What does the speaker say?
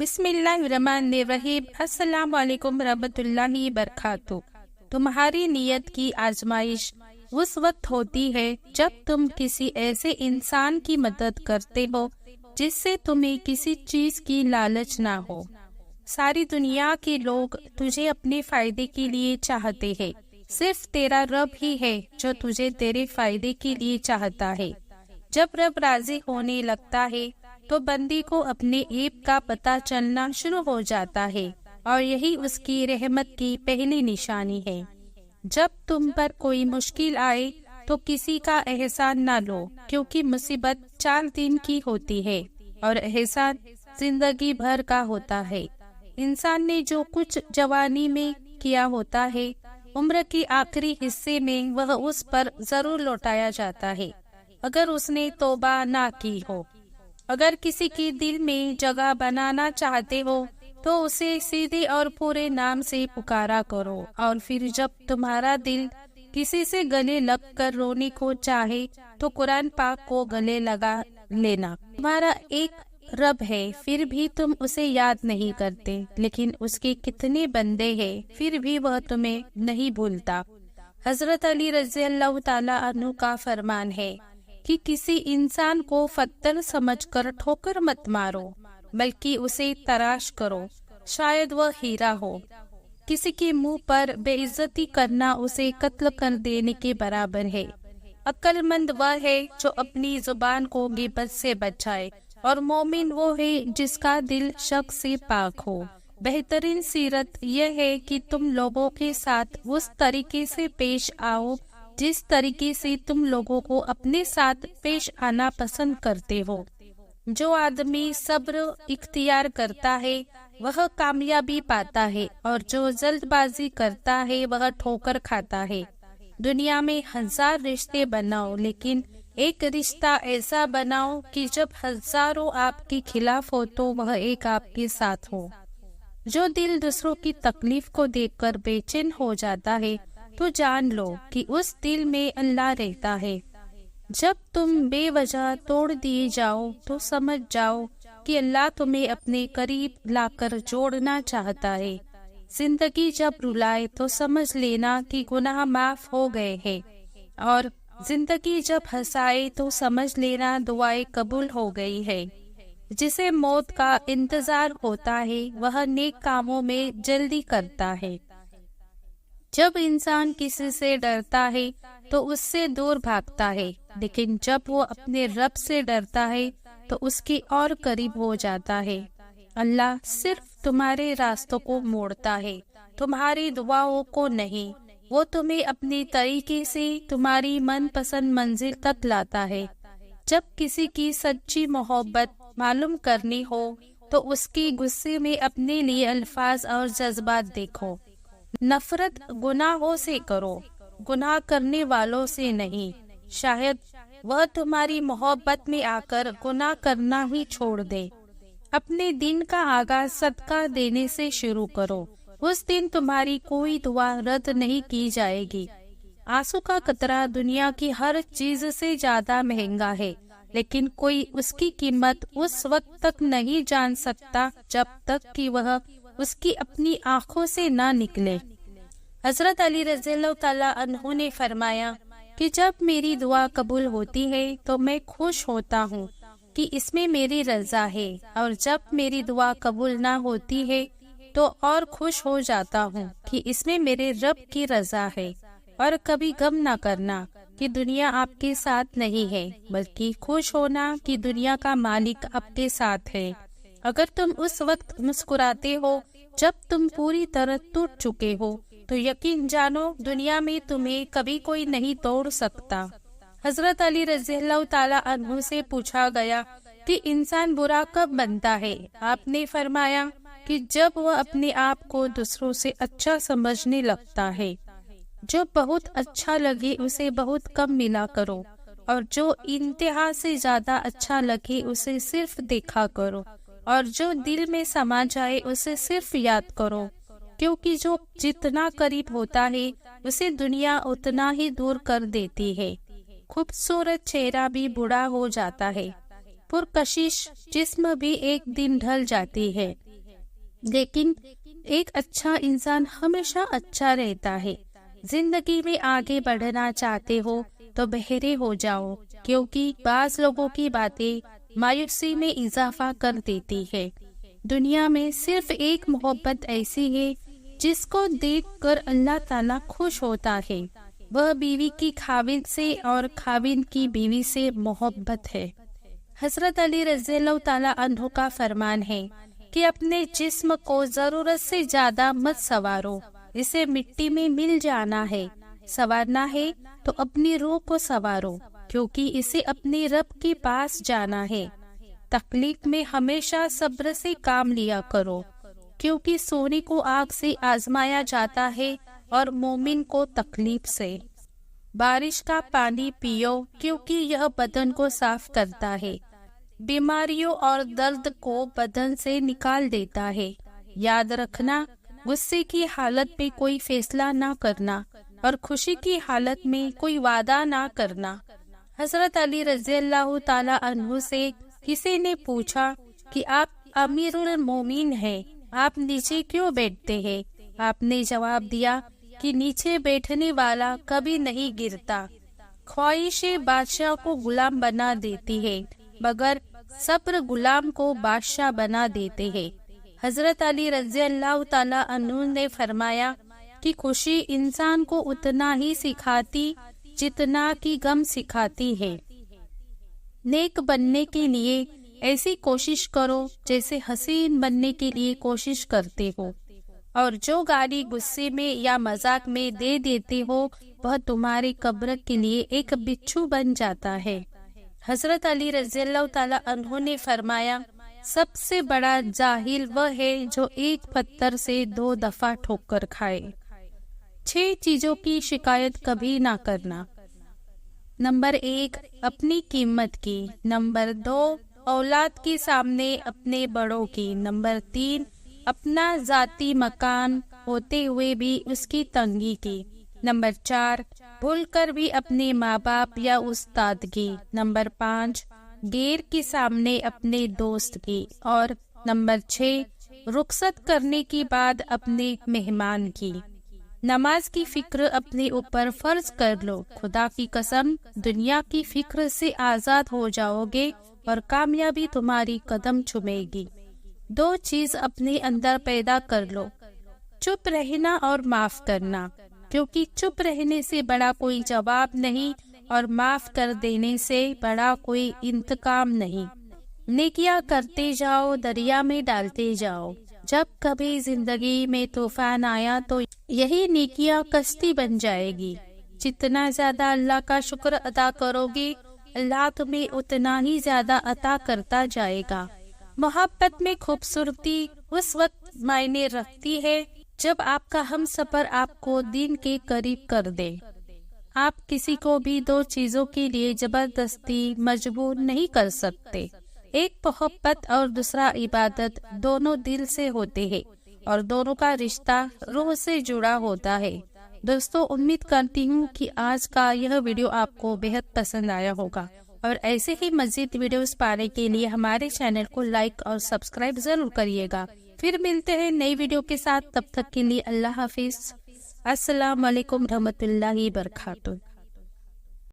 بسم اللہ الرحمن الرحیم۔ السلام علیکم ورحمۃ اللہ وبرکاتہ۔ تمہاری نیت کی آزمائش اس وقت ہوتی ہے جب تم کسی ایسے انسان کی مدد کرتے ہو جس سے تمہیں کسی چیز کی لالچ نہ ہو۔ ساری دنیا کے لوگ تجھے اپنے فائدے کے لیے چاہتے ہیں، صرف تیرا رب ہی ہے جو تجھے تیرے فائدے کے لیے چاہتا ہے۔ جب رب راضی ہونے لگتا ہے تو بندی کو اپنے عیب کا پتہ چلنا شروع ہو جاتا ہے، اور یہی اس کی رحمت کی پہلی نشانی ہے۔ جب تم پر کوئی مشکل آئے تو کسی کا احسان نہ لو، کیونکہ مصیبت 4 دن کی ہوتی ہے اور احسان زندگی بھر کا ہوتا ہے۔ انسان نے جو کچھ جوانی میں کیا ہوتا ہے، عمر کے آخری حصے میں وہ اس پر ضرور لوٹایا جاتا ہے، اگر اس نے توبہ نہ کی ہو۔ اگر کسی کی دل میں جگہ بنانا چاہتے ہو تو اسے سیدھے اور پورے نام سے پکارا کرو، اور پھر جب تمہارا دل کسی سے گلے لگ کر رونے کو چاہے تو قرآن پاک کو گلے لگا لینا۔ تمہارا ایک رب ہے، پھر بھی تم اسے یاد نہیں کرتے، لیکن اس کے کتنے بندے ہیں پھر بھی وہ تمہیں نہیں بھولتا۔ حضرت علی رضی اللہ تعالی عنہ کا فرمان ہے کہ کسی انسان کو پتھر سمجھ کر ٹھوکر مت مارو، بلکہ اسے تراش کرو، شاید وہ ہیرا ہو۔ کسی کے منہ پر بے عزتی کرنا اسے قتل کر دینے کے برابر ہے۔ عقل مند وہ ہے جو اپنی زبان کو غیبت سے بچائے، اور مومن وہ ہے جس کا دل شک سے پاک ہو۔ بہترین سیرت یہ ہے کہ تم لوگوں کے ساتھ اس طریقے سے پیش آؤ جس طریقے سے تم لوگوں کو اپنے ساتھ پیش آنا پسند کرتے ہو۔ جو آدمی صبر اختیار کرتا ہے وہ کامیابی پاتا ہے، اور جو جلد بازی کرتا ہے وہ ٹھوکر کھاتا ہے۔ دنیا میں 1000 رشتے بناؤ، لیکن ایک رشتہ ایسا بناؤ کہ جب ہزاروں آپ کے خلاف ہو تو وہ ایک آپ کے ساتھ ہو۔ جو دل دوسروں کی تکلیف کو دیکھ کر بے چین ہو جاتا ہے تو جان لو کہ اس دل میں اللہ رہتا ہے۔ جب تم بے وجہ توڑ دیے جاؤ تو سمجھ جاؤ کہ اللہ تمہیں اپنے قریب لا کر جوڑنا چاہتا ہے۔ زندگی جب رلائے تو سمجھ لینا کہ گناہ معاف ہو گئے ہیں، اور زندگی جب ہنسائے تو سمجھ لینا دعائیں قبول ہو گئی ہے۔ جسے موت کا انتظار ہوتا ہے وہ نیک کاموں میں جلدی کرتا ہے۔ جب انسان کسی سے ڈرتا ہے تو اس سے دور بھاگتا ہے، لیکن جب وہ اپنے رب سے ڈرتا ہے تو اس کے اور قریب ہو جاتا ہے۔ اللہ صرف تمہارے راستوں کو موڑتا ہے، تمہاری دعاؤں کو نہیں۔ وہ تمہیں اپنے طریقے سے تمہاری من پسند منزل تک لاتا ہے۔ جب کسی کی سچی محبت معلوم کرنی ہو تو اس کی غصے میں اپنے لیے الفاظ اور جذبات دیکھو۔ نفرت گناہوں سے کرو، گناہ کرنے والوں سے نہیں۔ شاید وہ تمہاری محبت میں آ کر گناہ کرنا ہی چھوڑ دے۔ اپنے دن کا آغاز صدقہ دینے سے شروع کرو، اس دن تمہاری کوئی دعا رد نہیں کی جائے گی۔ آنسو کا قطرہ دنیا کی ہر چیز سے زیادہ مہنگا ہے، لیکن کوئی اس کی قیمت اس وقت تک نہیں جان سکتا جب تک کہ وہ اس کی اپنی آنکھوں سے نہ نکلے۔ حضرت علی رضی اللہ تعالی عنہ نے فرمایا کہ جب میری دعا قبول ہوتی ہے تو میں خوش ہوتا ہوں کہ اس میں میری رضا ہے، اور جب میری دعا قبول نہ ہوتی ہے تو اور خوش ہو جاتا ہوں کہ اس میں میرے رب کی رضا ہے۔ اور کبھی غم نہ کرنا کہ دنیا آپ کے ساتھ نہیں ہے، بلکہ خوش ہونا کہ دنیا کا مالک آپ کے ساتھ ہے۔ اگر تم اس وقت مسکراتے ہو جب تم پوری طرح ٹوٹ چکے ہو تو یقین جانو دنیا میں تمہیں کبھی کوئی نہیں توڑ سکتا۔ حضرت علی رضی اللہ تعالی عنہ سے پوچھا گیا کہ انسان برا کب بنتا ہے؟ آپ نے فرمایا کہ جب وہ اپنے آپ کو دوسروں سے اچھا سمجھنے لگتا ہے۔ جو بہت اچھا لگے اسے بہت کم ملا کرو، اور جو انتہا سے زیادہ اچھا لگے اسے صرف دیکھا کرو، اور جو دل میں سما جائے اسے صرف یاد کرو، کیونکہ جو جتنا قریب ہوتا ہے اسے دنیا اتنا ہی دور کر دیتی ہے۔ خوبصورت چہرہ بھی بوڑھا ہو جاتا ہے، پرکشش جسم بھی ایک دن ڈھل جاتی ہے، لیکن ایک اچھا انسان ہمیشہ اچھا رہتا ہے۔ زندگی میں آگے بڑھنا چاہتے ہو تو بہرے ہو جاؤ، کیونکہ بعض لوگوں کی باتیں مایوسی میں اضافہ کر دیتی ہے۔ دنیا میں صرف ایک محبت ایسی ہے جس کو دیکھ کر اللہ تعالیٰ خوش ہوتا ہے، وہ بیوی کی خاوند سے اور خاوند کی بیوی سے محبت ہے۔ حضرت علی رضی اللہ تعالیٰ عنہ کا فرمان ہے کہ اپنے جسم کو ضرورت سے زیادہ مت سنوارو، اسے مٹی میں مل جانا ہے۔ سنوارنا ہے تو اپنی روح کو سنوارو، کیونکہ اسے اپنے رب کے پاس جانا ہے۔ تکلیف میں ہمیشہ صبر سے کام لیا کرو، کیونکہ سونے کو آگ سے آزمایا جاتا ہے اور مومن کو تکلیف سے۔ بارش کا پانی پیو، کیونکہ یہ بدن کو صاف کرتا ہے، بیماریوں اور درد کو بدن سے نکال دیتا ہے۔ یاد رکھنا، غصے کی حالت میں کوئی فیصلہ نہ کرنا اور خوشی کی حالت میں کوئی وعدہ نہ کرنا۔ حضرت علی رضی اللہ تعالی عنہ سے کسی نے پوچھا کہ آپ امیر المومنین ہیں، آپ نیچے کیوں بیٹھتے ہیں؟ آپ نے جواب دیا کہ نیچے بیٹھنے والا کبھی نہیں گرتا۔ خواہش بادشاہ کو غلام بنا دیتی ہے، مگر صبر غلام کو بادشاہ بنا دیتے ہیں۔ حضرت علی رضی اللہ تعالی عنہ نے فرمایا کہ خوشی انسان کو اتنا ہی سکھاتی جتنا کہ غم سکھاتی ہے۔ نیک بننے کے لیے ایسی کوشش کرو جیسے حسین بننے کے لیے کوشش کرتے ہو، اور جو گالی غصے میں یا مذاق میں دے دیتے ہو وہ تمہاری قبر کے لیے ایک بچھو بن جاتا ہے۔ حضرت علی رضی اللہ تعالی عنہ نے فرمایا، سب سے بڑا جاہل وہ ہے جو ایک پتھر سے 2 دفعہ ٹھوکر کھائے۔ 6 چیزوں کی شکایت کبھی نہ کرنا۔ نمبر 1، اپنی قیمت کی۔ نمبر 2، اولاد کے سامنے اپنے بڑوں کی۔ نمبر 3، اپنا ذاتی مکان ہوتے ہوئے بھی اس کی تنگی کی۔ نمبر 4، بھول کر بھی اپنے ماں باپ یا استاد کی۔ نمبر 5، غیر کے سامنے اپنے دوست کی۔ اور نمبر 6، رخصت کرنے کے بعد اپنے مہمان کی۔ نماز کی فکر اپنے اوپر فرض کر لو، خدا کی قسم دنیا کی فکر سے آزاد ہو جاؤ گے اور کامیابی تمہاری قدم چومے گی۔ 2 چیز اپنے اندر پیدا کر لو، چپ رہنا اور معاف کرنا، کیونکہ چپ رہنے سے بڑا کوئی جواب نہیں اور معاف کر دینے سے بڑا کوئی انتقام نہیں۔ نیکیاں کرتے جاؤ، دریا میں ڈالتے جاؤ۔ جب کبھی زندگی میں طوفان آیا تو یہی نیکیاں کشتی بن جائے گی۔ جتنا زیادہ اللہ کا شکر ادا کرو گی، اللہ تمہیں اتنا ہی زیادہ عطا کرتا جائے گا۔ محبت میں خوبصورتی اس وقت معنی رکھتی ہے جب آپ کا ہم سفر آپ کو دین کے قریب کر دے۔ آپ کسی کو بھی 2 چیزوں کے لیے زبردستی مجبور نہیں کر سکتے، ایک محبت اور دوسرا عبادت۔ دونوں دل سے ہوتے ہیں اور دونوں کا رشتہ روح سے جڑا ہوتا ہے۔ دوستو، امید کرتی ہوں کہ آج کا یہ ویڈیو آپ کو بہت پسند آیا ہوگا، اور ایسے ہی مزید ویڈیوز پانے کے لیے ہمارے چینل کو لائک اور سبسکرائب ضرور کریے گا۔ پھر ملتے ہیں نئی ویڈیو کے ساتھ، تب تک کے لیے اللہ حافظ۔ السلام علیکم رحمۃ اللہ وبرکاتہ۔